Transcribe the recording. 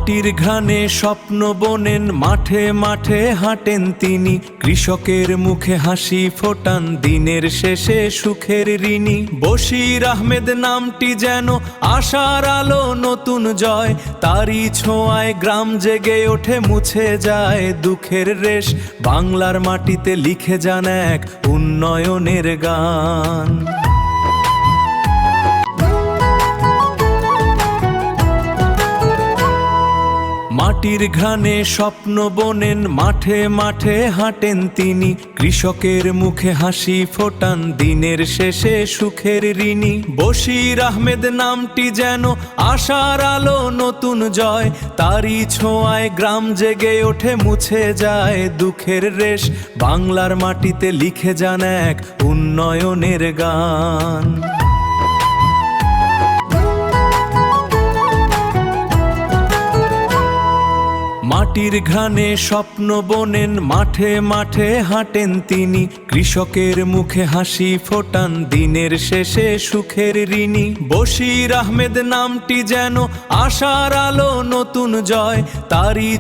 মাটির ঘ্রাণে স্বপ্ন বোনেন, মাঠে মাঠে হাঁটেন তিনি, কৃষকের মুখে হাসি ফোটান, দিনের শেষে সুখের ঋণী। বশির আহমেদ নামটি যেন আশার আলো, নতুন জয়, তারই ছোঁয়ায় গ্রাম জেগে ওঠে, মুছে যায় দুঃখের রেশ। বাংলার মাটিতে লিখে যান এক উন্নয়নের গান। মাটির ঘ্রাণে স্বপ্ন বোনেন, মাঠে মাঠে হাঁটেন তিনি, কৃষকের মুখে হাসি ফোটান, দিনের শেষে সুখের ঋণী। বশির আহমেদ নামটি যেন আশার আলো, নতুন জয়, তারই ছোঁয়ায় গ্রাম জেগে ওঠে, মুছে যায় দুঃখের রেশ। বাংলার মাটিতে লিখে যান এক উন্নয়নের গান। মাটির ঘ্রাণে স্বপ্ন বোনেন, মাঠে মাঠে হাঁটেন তিনি, কৃষকের মুখে হাসি ফোটান, দিনের শেষে সুখের ঋণী। বশির আহমেদ নামটি যেন আশার আলো, নতুন জয়, তারই